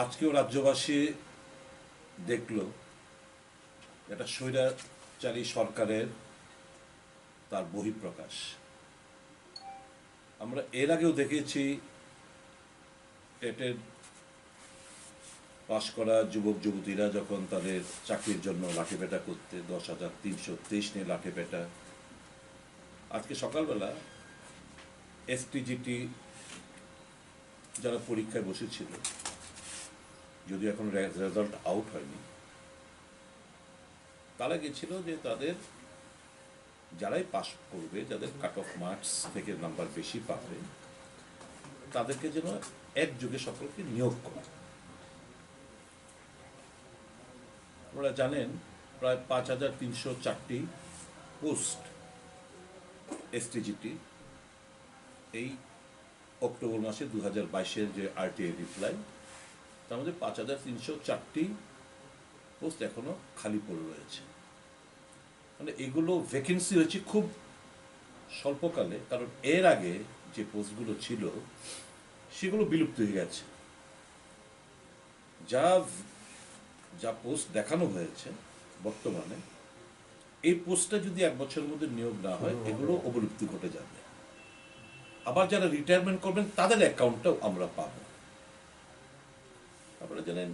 আজকেও রাজ্যবাসী দেখল এটা স্বৈরাচারী সরকারের তার বহিঃপ্রকাশ। আমরা এর আগেও দেখেছি টেটের পাশ করা যুবক যুবতীরা যখন তাদের চাকরির জন্য লাঠিপেটা করতে 10,323 নিয়ে লাঠিপেটা। আজকে সকালবেলা এসটিজিটি যারা পরীক্ষায় বসেছিল, যদিও এখন রেজাল্ট আউট হয়নি, তারা গেছিল যে তাদের যারাই পাস করবে, যাদের কাট অফ মার্কস থেকে নাম্বার বেশি পাবে, তাদেরকে যেন একযোগে সকলকে নিয়োগ করে। আপনারা জানেন প্রায় 5,304টি পোস্ট এসটিজিটি এই অক্টোবর মাসে 2022-এর যে আরটিআই রিপ্লাই, তার মধ্যে 5,304টি পোস্ট এখনো খালি পড়ে রয়েছে। মানে এগুলো ভ্যাকেন্সি হয়েছে খুব স্বল্পকালে, কারণ এর আগে যে পোস্টগুলো ছিল সেগুলো বিলুপ্ত হয়ে গেছে। যা যা পোস্ট দেখানো হয়েছে বর্তমানে, এই পোস্টটা যদি 1 বছরের মধ্যে নিয়োগ না হয়, এগুলো অবলুপ্তি ঘটে যাবে। আবার যারা রিটায়ারমেন্ট করবেন তাদের অ্যাকাউন্টটাও আমরা পাবো। আপনারা জানেন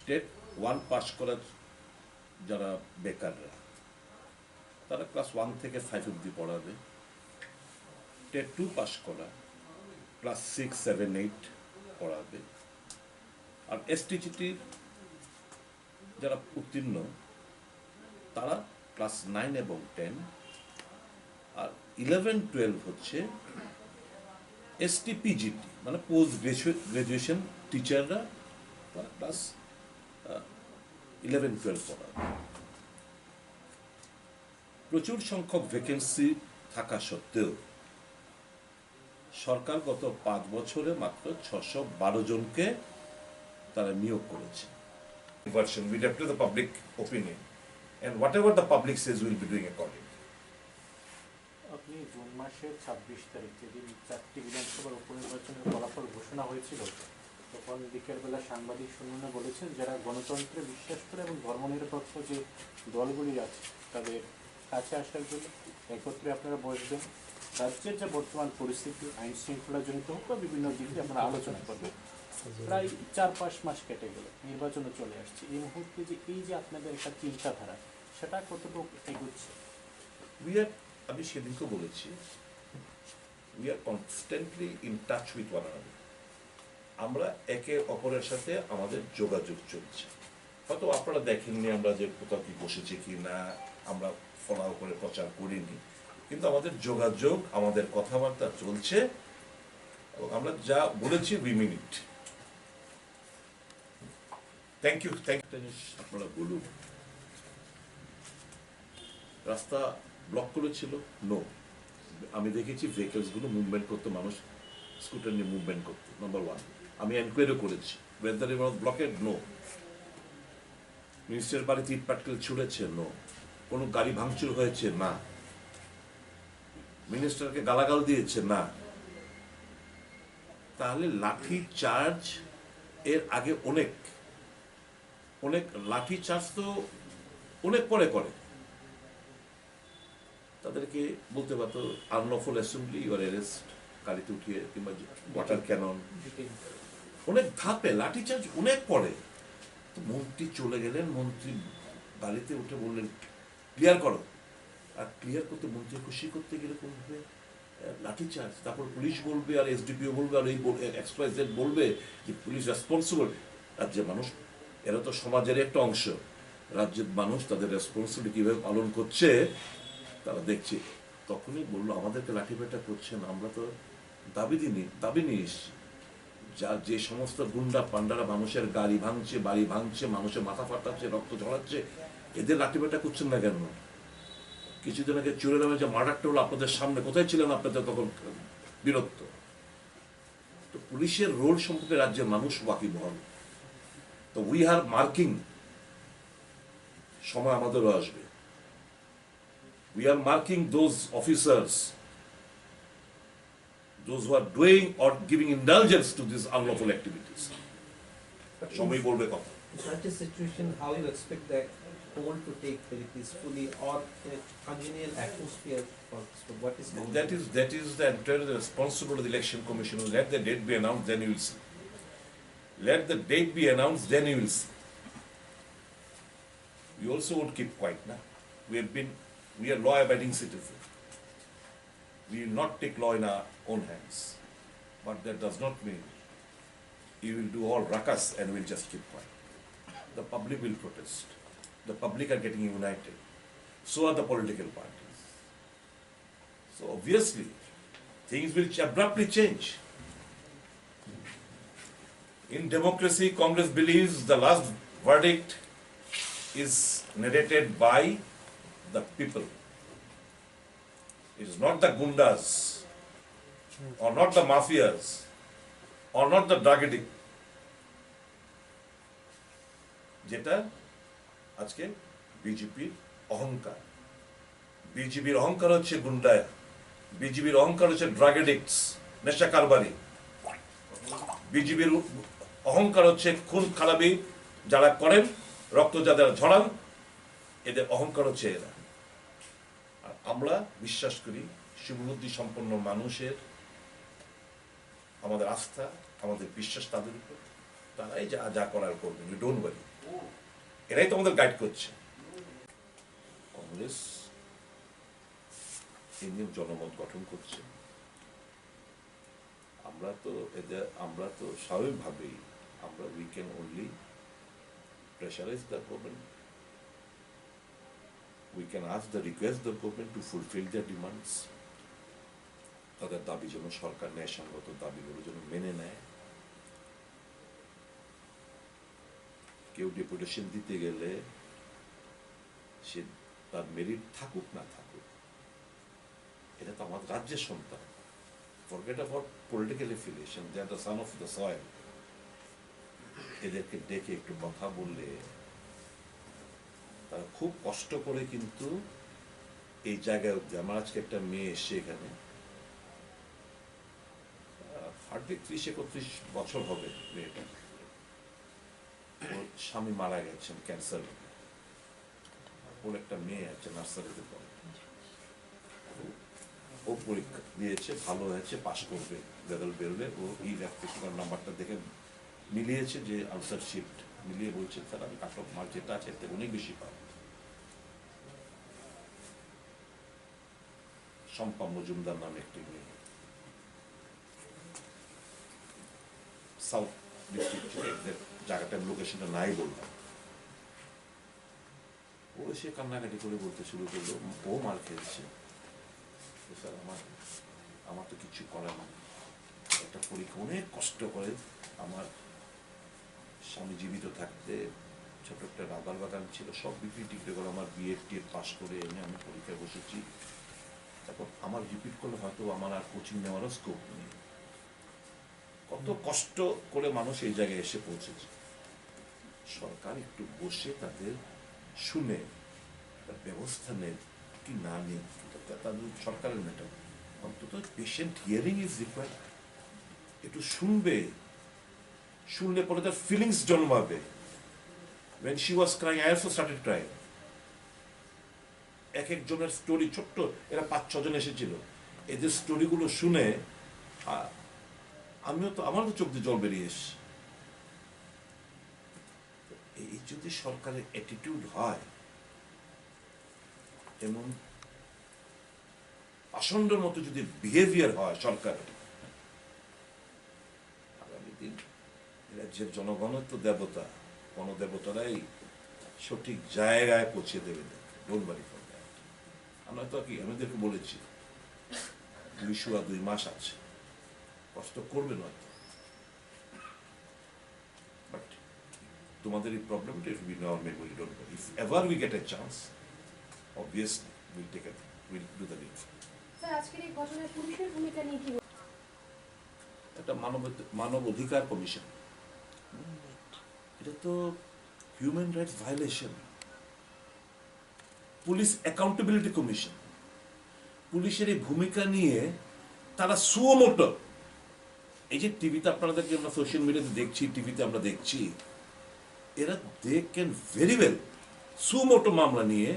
টেট 1 পাস করার যারা বেকাররা, তারা ক্লাস 1 থেকে 5 অব্দি পড়াবে। টেট 2 পাস করা ক্লাস 6, 7, 8 পড়াবে। আর এসটিজিটির যারা উত্তীর্ণ তারা ক্লাস 9 এবং 10, আর 11, 12 হচ্ছে এসটিপিজিটি, মানে পোস্ট গ্রাজুয়েশন টিচাররা ক্লাস 11, 12 পড়াবে। প্রচুর সংখ্যক ভ্যাকেন্সি থাকা সত্ত্বেও সরকার গত 5 বছরে মাত্র 612 জনকে তারা নিয়োগ করেছে। Version we left to the public opinion, and whatever the public says we'll be doing accordingly. আপনি জুন মাসের 26 তারিখ যেদিন 4টি বিধানসভার উপনির্বাচনের ফলাফল ঘোষণা হয়েছিল, তখন বিকেলবেলা সাংবাদিক সম্মেলনে বলেছেন যারা গণতন্ত্রে বিশ্বাস করে এবং ধর্মনিরপেক্ষ যে দলগুলি আছে তাদের কাছে আসার জন্য একত্রে আপনারা বসবেন, রাজ্যের যে বর্তমান পরিস্থিতি আইন শৃঙ্খলাজনিত হোক বা বিভিন্ন দিক দিয়ে আপনারা আলোচনা করবেন। প্রায় 4-5 মাস কেটে গেল, নির্বাচনে চলে আসছে। এই মুহূর্তে যে এই যে আপনাদের একটা চিন্তাধারা, সেটা কতটুকু এগোচ্ছে? আমি সেদিনকে বলেছি, we are constantly in touch with one another. আমরা একে অপরের সাথে আমাদের যোগাযোগ চলছে। হয়তো আপনারা দেখেননি আমরা যে কোথাও কি বসেছি কি না, আমরা ফলাও করে প্রচার করিনি, কিন্তু আমাদের যোগাযোগ, আমাদের কথাবার্তা চলছে এবং আমরা যা বলেছি we mean it. Thank you. আপনারা বলুন, রাস্তা ব্লক করেছিল? নো। আমি দেখেছি ভেহিকলসগুলো মুভমেন্ট করতে, মানুষ স্কুটার নিয়ে মুভমেন্ট করতে, নাম্বার 1। আমি এনকোয়ারি করেছি, whether it was blockade? No. মিনিস্টারের বাড়িতে ইট পাটকেল ছুড়েছে? নো। কোনো গাড়ি ভাঙচুর হয়েছে? না। মিনিস্টারকে গালাগাল দিয়েছে? না। তাহলে লাঠি চার্জ এর আগে অনেক লাঠি চার্জ তো অনেক পরে করে। তাদেরকে বলতে পারতো আনলফুল অ্যাসেম্বলি, ইউর অ্যারেস্ট, গাড়িতে উঠিয়ে, কিংবা ওয়াটার ক্যানন, অনেক ধাপে লাঠি চার্জ অনেক পরে। তো মন্ত্রী চলে গেলেন, মন্ত্রী গাড়িতে উঠে বললেন ক্লিয়ার করো। আর ক্লিয়ার করতে, মন্ত্রী খুশি করতে গেলে কোন হবে লাঠি চার্জ। তারপর পুলিশ বলবে, আর এসডিপিও বলবে, আর এই XYZ বলবে যে পুলিশ রেসপন্সিবল। রাজ্যের মানুষ, এরা তো সমাজের একটা অংশ, রাজ্যের মানুষ তাদের রেসপন্সিবিলিটি কিভাবে পালন করছে তারা দেখছে। তখনই বললো আমাদেরকে লাঠিপেটা করছেন, আমরা তো দাবি নিয়ে যা যে সমস্ত গুন্ডা পান্ডারা মানুষের গাড়ি ভাঙছে, বাড়ি ভাঙছে, মানুষের মাথা ফাটাচ্ছে, রক্ত ঝরাচ্ছে, এদের লাঠিপেটা করছেন না কেন? কিছুদিন আগে চুরে নামে যে মার্ডারটা হলো আপনাদের সামনে, কোথায় ছিলেন আপনাদের তখন? বিরক্ত। তো পুলিশের রোল সম্পর্কে রাজ্যের মানুষ ওয়াকিবহাল। তো উই আর মার্কিং, সময় আমাদেরও আসবে। We are marking those officers those who are doing or giving indulgence to these unlawful activities. But সময় বলবে কথা। in such a situation, how you expect the poll to take very peacefully or in a congenial atmosphere for what is happening? That is the entire responsibility of the election commission. Let the date be announced, then you will see. Let the date be announced, then you will see. We also won't keep quiet now. We are law-abiding citizens. We will not take law in our own hands. But that does not mean you will do all ruckus and we'll just keep quiet. The public will protest. The public are getting united. So are the political parties. So obviously, things will abruptly change. In democracy, Congress believes the last verdict is narrated by the people. It is not the gundas, or not the mafias, or not the drug addict. যেটা আজকে বিজেপির অহংকার। বিজেপির অহংকার হচ্ছে গুন্ডায়া, বিজেপির অহংকার হচ্ছে ড্রাগ এডিক্টস, নেশা কারবারি। বিজেপির অহংকার হচ্ছে খুন খারাপি যারা করেন, রক্ত যাদের ঝরান, এদের অহংকার হচ্ছে এরা। আর আমরা বিশ্বাস করি শুভবুদ্ধি সম্পন্ন মানুষের আমাদের আস্থা, আমাদের বিশ্বাস তাদের উপর, তারাই যা যা করার করবেন, ইউ ডোন্ট ওয়ারি। এরাই তো আমাদের গাইড করছে। কংগ্রেস এই নিয়ে জনমত গঠন করছে। আমরা তো স্বাভাবিকভাবেই we can only pressurise the government, we can ask the request the government to fulfil their demands. তাদের দাবি যেন সরকার ন্যায়সঙ্গত দাবিগুলো যেন মেনে নেয়। কেউ ডেপুটেশন দিতে গেলে সে তার মেরিট থাকুক না থাকুক, এটা তো আমাদের রাজ্যের সন্তান। Forget about political affiliation, they are the son of the soil. এদেরকে ডেকে একটু কথা বললে তারা খুব কষ্ট করে কিন্তু এই জায়গায় অব্দি। আমার আজকে একটা মেয়ে এসে এখানে 30-31 বছর হবে মেয়েটা, ওর স্বামী মারা গেছেন ক্যান্সার। ওর একটা মেয়ে আছে নার্সারিতে পড়ে, ও পরীক্ষা দিয়েছে, ভালো হয়েছে, পাশ করবে, রেজাল্ট বেরোলে ও এই অ্যাপ্লিকেশন নাম্বারটা দেখে মিলিয়েছে যে আনসার শিফট মিলিয়ে বলছে স্যার আমি কাট অফ মার্ক যেটা আছে এর থেকে অনেক বেশি পাবো। শম্পা মজুমদার নামে একটি মেয়ে, সাউথ ডিস্ট্রিক্ট, জায়গাটার লোকেশনটা নাই বললাম। ও এসে কান্নাকাটি করে বলতে শুরু করলো ও মার খেয়েছে, স্যার আমার তো কিছু করার নেই, একটা পরীক্ষা অনেক কষ্ট করে আমার স্বামী জীবিত থাকতে ছোট একটা রাবার বাগান ছিল, সব বিক্রি টিক্রি করে আমার বিএড পাস করে এনে আমি পরীক্ষায় বসেছি। তারপর আমার রিপিট করলে হয়তো আমার আর কোচিং নেওয়ারও স্কোপ নেই। কত কষ্ট করে মানুষ এই জায়গায় এসে পৌঁছেছে। সরকার একটু বসে তাদের শুনে ব্যবস্থা নেয় কি না নেই তাদের সরকারের ম্যাটার, অন্তত পেশেন্ট হিয়ারিং ইজ রিকোয়ার্ড। একটু শুনলে পরে তার ফিলিংস জন্মাবে। when she was crying I also started crying। এক একজনের স্টোরি ছোট্ট, এরা 5-6 জন এসেছিল, এদের স্টোরিগুলো শুনে আমারও চোখ দিয়ে জল বেরিয়ে এসে। এই যদি সরকারের অ্যাটিটিউড হয়, এমন আসন্ডের মতো যদি বিহেভিয়ার হয় সরকারের, আগামী দিন রাজ্যের জনগণের তো দেবতা, গণদেবতারাই সঠিক জায়গায় পৌঁছে দেবে। Don't worry for that. আমরা তো কি আমাদেরকে বলেছি 2 মাস আছে, কষ্ট করবে নয়, বাট তোমাদের এই প্রবলেমটা it will be hour memory. Don't worry, if ever we get A chance obviously we'll do the needful। Sir আজকের এই ঘটনায় পুলিশের ভূমিকা নিয়ে কি বলবেন? এটা মানব অধিকার কমিশন, এটা তো human rights violation. Police accountability commission, পুলিশের এই ভূমিকা নিয়ে তারা সুমোটো, এই যে টিভিতে আপনাদেরকে আমরা সোশ্যাল মিডিয়াতে দেখছি, টিভিতে আমরা দেখছি, এরা they can very well suo motu মামলা নিয়ে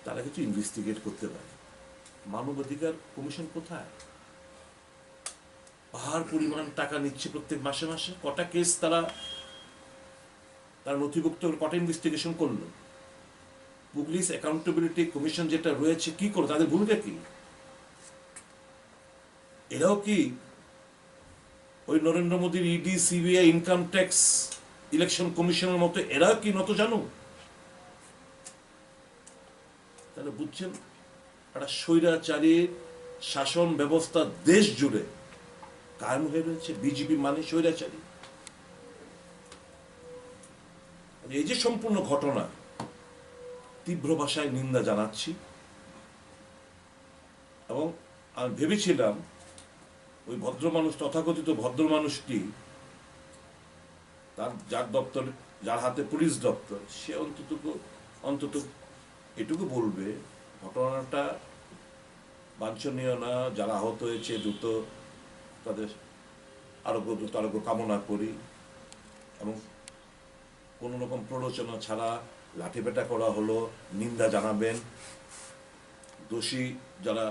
তারা কিছু ইনভেস্টিগেট করতে পারে। মানবাধিকার কমিশন কোথায়? পাহাড় পরিমাণ টাকা নিচ্ছে প্রত্যেক মাসে মাসে। কটা কেস তারা নথিভুক্ত, কটা ইনভেস্টিগেশন করলো? পুলিশ অ্যাকাউন্টেবিলিটি কমিশন যেটা রয়েছে কি করলো, তাদের ভূমিকা কি? এরাও কি ওই নরেন্দ্র মোদীর ED, CBI, income tax, election কমিশনের মতো এরাও কি নত জানো? তাহলে বুঝছেন, একটা স্বৈরাচারীর শাসন ব্যবস্থা দেশ জুড়ে কায়েম হয়ে রয়েছে। বিজেপি মানে স্বৈরাচারী। এই যে সম্পূর্ণ ঘটনা, তীব্র ভাষায় নিন্দা জানাচ্ছি। এবং আমি ভেবেছিলাম ওই ভদ্র মানুষ, তথাকথিত ভদ্র মানুষটি, তার যার দপ্তর, যার হাতে পুলিশ দপ্তর, সে অন্তত এটুকু বলবে ঘটনাটা বাঞ্ছনীয় না, যারা আহত হয়েছে দ্রুত তাদের আরোগ্য কামনা করি, এবং কোন রকম প্ররোচনা ছাড়া লাঠিপেটা করা হলো নিন্দা জানাবেন। দোষী যারা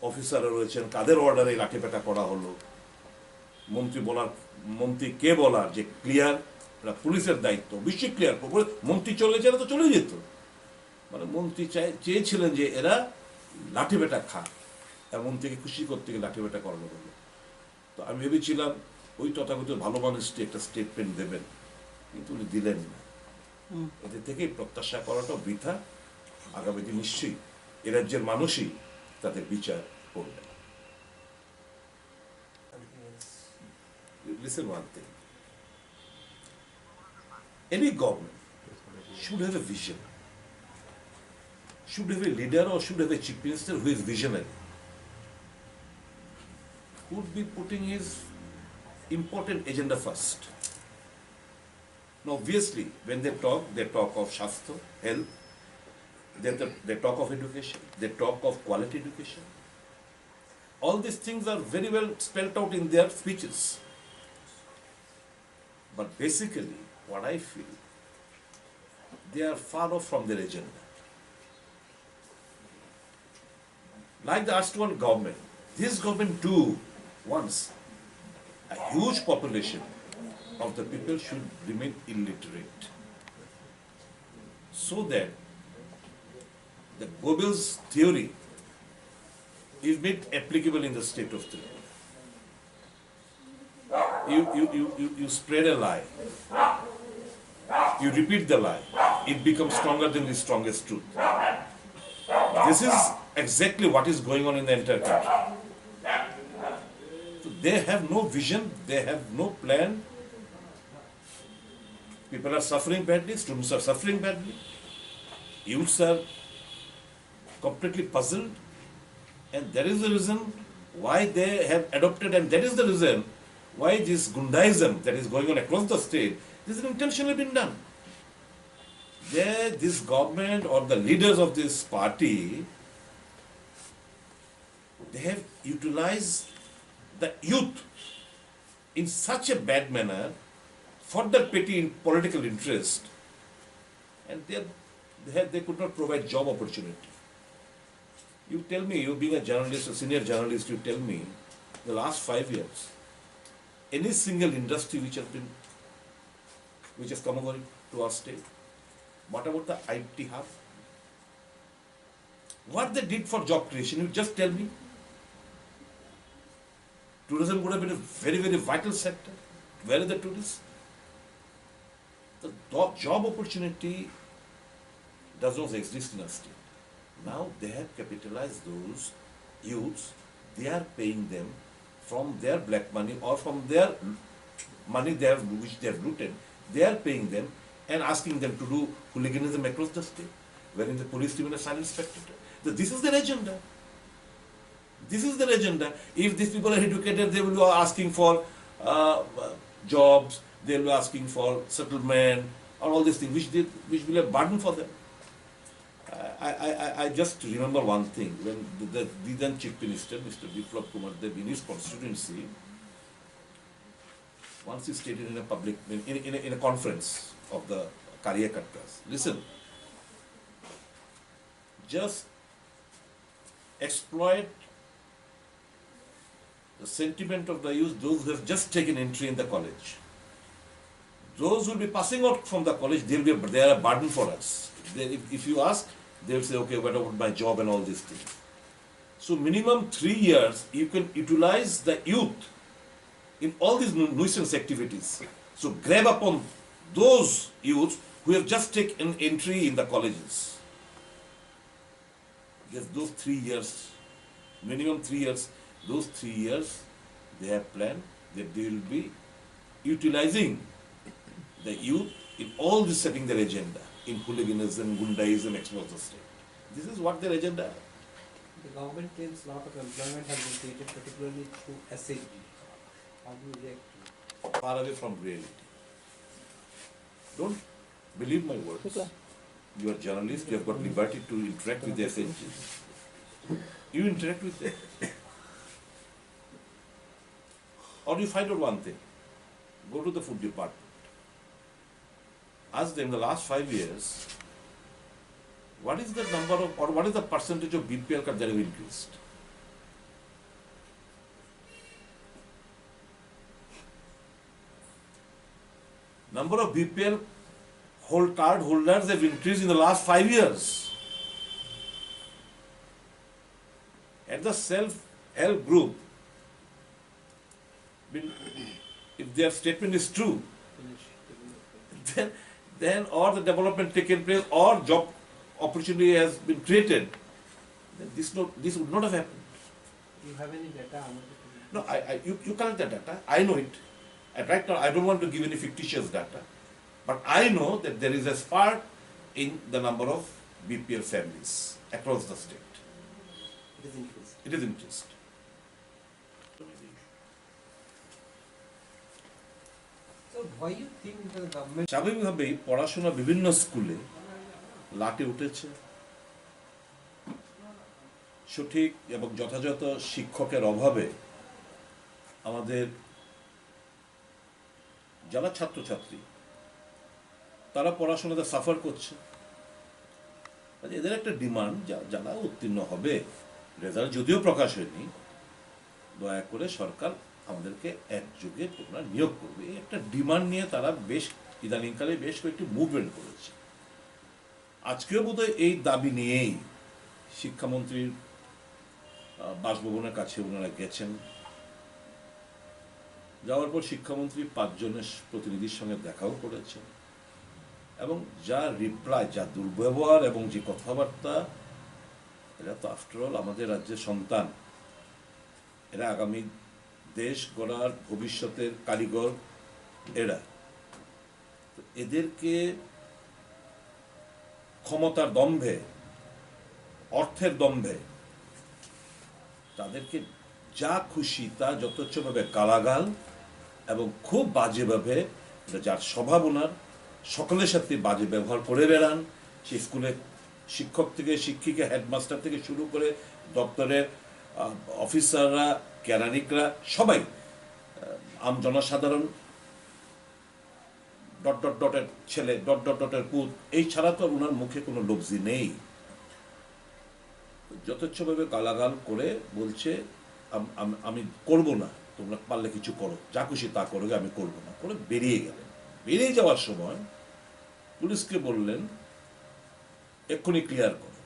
অফিসাররা রয়েছেন কাদের অর্ডারে লাঠিপেটা করা হলো, মন্ত্রী কে বলার যে ক্লিয়ার, পুলিশের দায়িত্ব বেশি ক্লিয়ার। মন্ত্রী চলে যেত তো চলে যেত, মানে মন্ত্রী চেয়েছিলেন যে এরা লাঠিপেটা খাক, মন্ত্রীকে খুশি করতে গিয়ে লাঠিপেটা করানো হলো। তো আমি ভেবেছিলাম ওই তথাকথিত ভালো মানুষটি একটা স্টেটমেন্ট দেবেন, কিন্তু উনি দিলেন না। এদের থেকেই প্রত্যাশা করাটা বৃথা। আগামী দিন নিশ্চয়ই এ রাজ্যের মানুষই তাদের বিচার করবে। Listen one thing. Any government should have a vision, should have a leader or should have a chief minister who is visionary, who would be putting his important agenda first. Now obviously when they talk of Shastra, health, they talk of education, they talk of quality education. All these things are very well spelled out in their speeches. But basically, what I feel, they are far off from their agenda. Like the erstwhile government, this government too wants a huge population of the people should remain illiterate, so that the Goebbels theory is made applicable in the state of things. You spread a lie, you repeat the lie, it becomes stronger than the strongest truth. This is exactly what is going on in the entire country. So they have no vision, they have no plan. People are suffering badly, students are suffering badly, youths are completely puzzled, and that is the reason why they have adopted, and that is the reason why this Gundaism that is going on across the state, this is intentionally been done. This government or the leaders of this party, they have utilized the youth in such a bad manner for their petty political interest, and they could not provide job opportunity. You tell me, you being a journalist, a senior journalist, you tell me, the last 5 years, any single industry which has come over to our state? What about the IT hub? What they did for job creation, you just tell me. Tourism would have been a very, very vital sector. Where are the tourists? The job opportunity does not exist in our state. Now they have capitalized those youths, they are paying them from their black money or from their money which they have looted, they are paying them and asking them to do hooliganism across the state, wherein the police remain a silent spectator. So this is their agenda. This is their agenda. If these people are educated, they will be asking for jobs, they will be asking for settlement, or all these things, which will be a burden for them. I just remember one thing. When the then Chief Minister, Mr. Biplab Kumar Dev, in his constituency, once he stated in a public, in a conference of the Karyakartas, listen, just exploit the sentiment of the youth, those who have just taken entry in the college. Those who will be passing out from the college, they are a burden for us. If you ask, they will say, okay, what about my job and all these things. So minimum 3 years, you can utilize the youth in all these nuisance activities. So grab upon those youths who have just taken entry in the colleges. Because those 3 years, minimum 3 years, those 3 years, they have planned that they will be utilizing the youth in all this, setting their agenda, in hooliganism, gundaism, expose the state. This is what their agenda is. The government claims a lot of employment has been created, particularly through Stgt. How do you react to it? Far away from reality. Don't believe my words. You are journalist, you have got liberty to interact with the SHGs. You interact with them. Or you find out one thing. Go to the food department. Ask them, the last 5 years, what is the number of, or what is the percentage of BPL cards that have increased? Number of BPL card holders have increased in the last 5 years. At the self-help group, if their statement is true, then or the development taken place or job opportunity has been created, then this would not have happened. Do you have any data? No, you collect the data. I know it. And right now, I don't want to give any fictitious data, but I know that there is a spurt in the number of BPL families across the state. It is increased. It is increased. So why you think the government? স্বাভাবিকভাবেই পড়াশোনা বিভিন্ন স্কুলে লাটে উঠেছে, সঠিক এবং যথাযথ শিক্ষকের অভাবে আমাদের যারা ছাত্রছাত্রী তারা পড়াশোনাতে সাফার করছে। এদের একটা ডিমান্ড, যারা উত্তীর্ণ হবে, রেজাল্ট যদিও প্রকাশ হয়নি, দয়া করে সরকার আমাদেরকে একযোগে তোমরা নিয়োগ করবে, এই একটা ডিমান্ড নিয়ে তারা বেশ ইদানিংকালে বেশ কয়েকটি মুভমেন্ট করেছে। আজকেও বোধহয় এই দাবি নিয়েই শিক্ষামন্ত্রীর বাসভবনের কাছে ওনারা গেছেন। যাওয়ার পর শিক্ষামন্ত্রী 5 জনের প্রতিনিধির সঙ্গে দেখাও করেছেন এবং যা রিপ্লাই, যা দুর্ব্যবহার এবং যে কথাবার্তা, এরা তো আফটারঅল আমাদের রাজ্যের সন্তান, এরা আগামী দেশ গড়ার ভবিষ্যতের কারিগর এরা। এদেরকে ক্ষমতার দম্ভে, অর্থের দম্ভে তাদেরকে যা খুশি তা যথেচ্ছভাবে গালাগাল এবং খুব বাজেভাবে, যার স্বভাব ওনার, সকলের সাথে বাজে ব্যবহার করে বেড়ান। সেই স্কুলে শিক্ষক থেকে শিক্ষিকা, হেডমাস্টার থেকে শুরু করে দপ্তরের অফিসাররা, কেরানিকরা, সবাই, জনসাধারণ, ডট ডট ডটের ছেলে, ডট ডট ডটের পুত, এই ছাড়া তো ওনার মুখে কোনো লফজি নেই। যথেচ্ছভাবে গালাগাল করে বলছে আমি করব না, তোমরা পারলে কিছু করো, যা খুশি তা করো, আমি করব না, করে বেরিয়ে গেলেন। বেরিয়ে যাওয়ার সময় পুলিশকে বললেন এক্ষুনি ক্লিয়ার করো।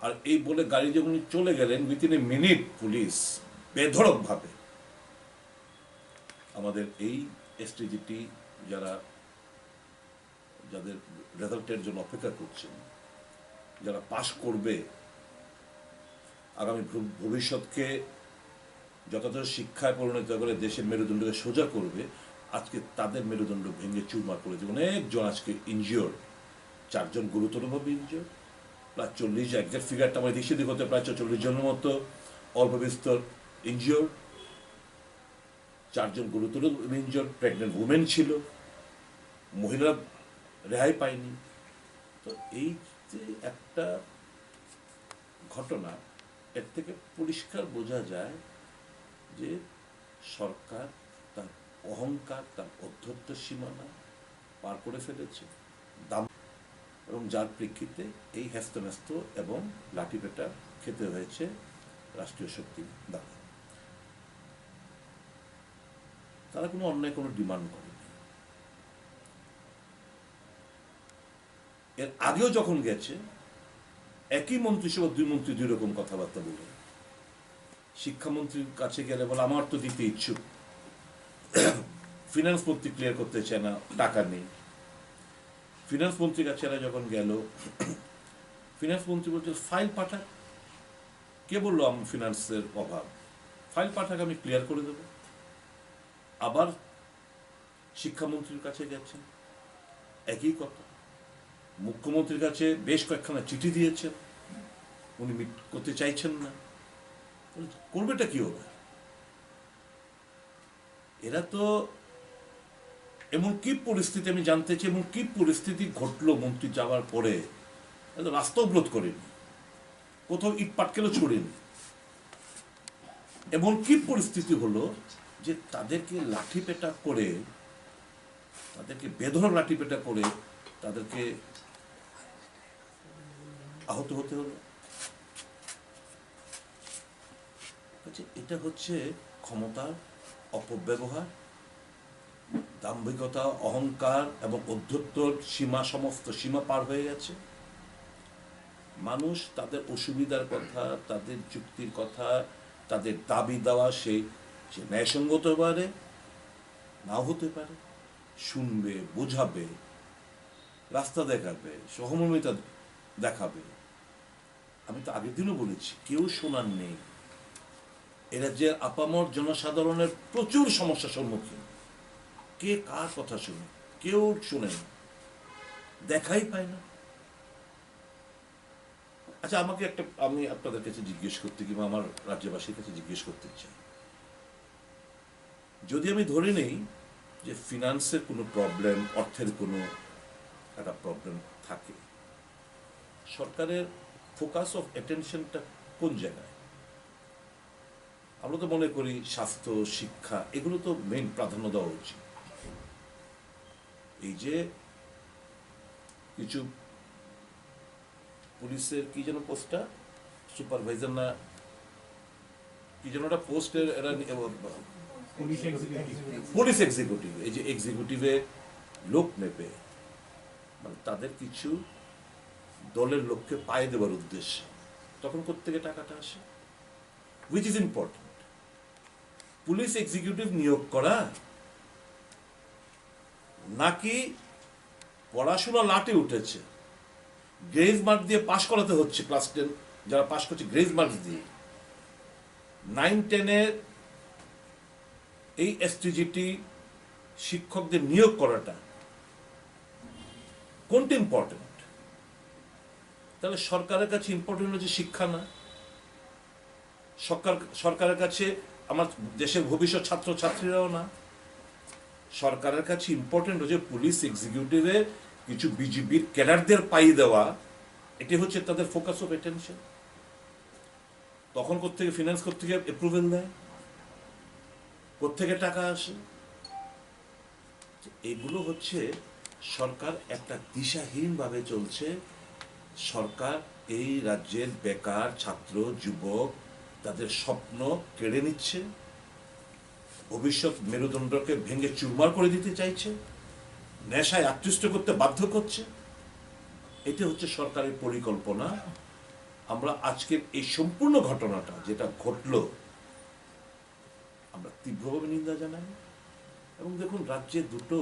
আর এই বলে গাড়ি যখন চলে গেলেন, উইথিন এ মিনিট পুলিশ বেধড়কভাবে আমাদের এই STGT যাদের রেজাল্টের জন্য অপেক্ষা করছেন, যারা পাশ করবে, আগামী ভবিষ্যৎকে যথাযথ শিক্ষায় পরিণত করে দেশের মেরুদণ্ডকে সোজা করবে, আজকে তাদের মেরুদণ্ড ভেঙে চুরমার করেছে। অনেকজন আজকে ইনজিওর, 4 জন গুরুতরভাবে ইনজিওর, প্রায় 40, একজাক্ট ফিগারটা আমার দেশে দিক হতে প্রায় 40 জনের মতো অল্প বিস্তর ইনজিওর, 4 জন গুরুতর ইনজিওর, প্রেগনেন্ট উমেন ছিল, মহিলা রেহাই পায়নি। তো এই যে একটা ঘটনা, এর থেকে পরিষ্কার বোঝা যায় যে সরকার তার অহংকার, তার অধ্যত্ব সীমানা পার করে ফেলেছে দাম, এবং যার প্রেক্ষিতে এই হ্যাস্তন্যস্ত এবং লাঠিপেটা খেতে হয়েছে রাষ্ট্রীয় শক্তি দ্বারা। তারা কোনো অন্যায় কোনো ডিমান্ড করেনি। এর আগেও যখন গেছে একই মন্ত্রিসভা দুই মন্ত্রী দুই রকম কথাবার্তা বলে। শিক্ষামন্ত্রীর কাছে গেলে বলে আমার তো দিতে ইচ্ছুক, ফিনান্স মন্ত্রী ক্লিয়ার করতে চায় না, টাকা নেই। ফিনান্স মন্ত্রীর কাছে এরা যখন গেল, ফিনান্স মন্ত্রী বলছে ফাইল পাঠাক। কে বললো আমার ফিনান্সের অভাব? ফাইল পাঠাক, আমি ক্লিয়ার করে দেব। আবার শিক্ষামন্ত্রীর কাছে গেছেন, একই কথা। মুখ্যমন্ত্রীর কাছে বেশ কয়েকখানা চিঠি দিয়েছেন, উনি মিট করতে চাইছেন না। করবেটা কি হবে? এরা তো এমন কি পরিস্থিতি, আমি জানতে চাই এমন কি পরিস্থিতি ঘটলো মন্ত্রী যাওয়ার পরে? রাস্তা অবরোধ করেনি, কোথাও ইট পাটকেলও ছড়েনি। এমন কি পরিস্থিতি হলো যে তাদেরকে লাঠিপেটা করে, তাদেরকে বেধড়ক লাঠিপেটা করে তাদেরকে আহত হতে হলো? এটা হচ্ছে ক্ষমতার অপব্যবহার, দাম্ভিকতা, অহংকার এবং অধ্যত্বর সীমা, সমস্ত সীমা পার হয়ে গেছে। মানুষ তাদের অসুবিধার কথা, তাদের যুক্তির কথা, তাদের দাবি দেওয়া সে ন্যায়সঙ্গত হতে পারে, নাও হতে পারে, শুনবে, বোঝাবে, রাস্তা দেখাবে, সহমর্মিতা দেখাবে। আমি তো আগের দিনও বলেছি, কেউ শোনার নেই। এ রাজ্যের আপামর জনসাধারণের প্রচুর সমস্যার সম্মুখীন। কে কার কথা শুনে? কেউ শুনে না, দেখাই পায় না। আচ্ছা, আমি আপনাদের কাছে জিজ্ঞেস করতে, কিংবা আমার রাজ্যবাসীর কাছে জিজ্ঞেস করতে চাই, যদি আমি ধরে নেই যে ফিনান্সের কোনো প্রবলেম, অর্থের কোনো একটা প্রবলেম থাকে, সরকারের ফোকাস অফ অ্যাটেনশনটা কোন জায়গায়? আমরা তো মনে করি স্বাস্থ্য, শিক্ষা, এগুলো তো মেইন প্রাধান্য দেওয়া উচিত। এই যে কিছু পুলিশের কি যেন পোস্টটা, সুপারভাইজার না কি যেন একটা পোস্টের, এরা পুলিশ এক্সিকিউটিভ, এই যে এক্সিকিউটিভে লোক নেবে, মানে তাদের কিছু দলের লোককে পায়ে দেওয়ার উদ্দেশ্যে, তখন কোত্থেকে টাকাটা আসে? Which is important, police executive নিয়োগ করা নাকি পড়াশোনা লাটে উঠেছে, গ্রেজ মার্ক দিয়ে পাশ করাতে হচ্ছে, ক্লাস 10 যারা পাশ করছে গ্রেজ মার্কস দিয়ে, 9-10-এর এই এসটিজিটি শিক্ষকদের নিয়োগ করাটা কোনটা ইম্পর্টেন্ট? তাহলে সরকারের কাছে ইম্পর্টেন্ট হচ্ছে শিক্ষা না, সরকারের কাছে আমার দেশের ভবিষ্যৎ ছাত্র ছাত্রীরাও না, সরকারের কাছে ইম্পর্টেন্ট হচ্ছে পুলিশ এক্সিকিউটিভে কিছু বিজিবির ক্যাডারদের পাইয়ে দেওয়া। এটি হচ্ছে তাদের ফোকাস অফ অ্যাটেনশন। তখন কোত্থেকে ফিনান্স, কোত্থেকে অ্যাপ্রুভেল দেয়, কোত্থেকে টাকা আসে? এগুলো হচ্ছে সরকার একটা দিশাহীন ভাবে চলছে। সরকার এই রাজ্যের বেকার ছাত্র, যুবক, তাদের স্বপ্ন কেড়ে নিচ্ছে, ভবিষ্যৎ মেরুদণ্ডকে ভেঙে চুরমার করে দিতে চাইছে, নেশায় আকৃষ্ট করতে বাধ্য করছে। এটা হচ্ছে সরকারের পরিকল্পনা। আমরা আজকের এই সম্পূর্ণ ঘটনাটা যেটা ঘটলো, আমরা তীব্রভাবে নিন্দা জানাই। এবং দেখুন, রাজ্যে দুটো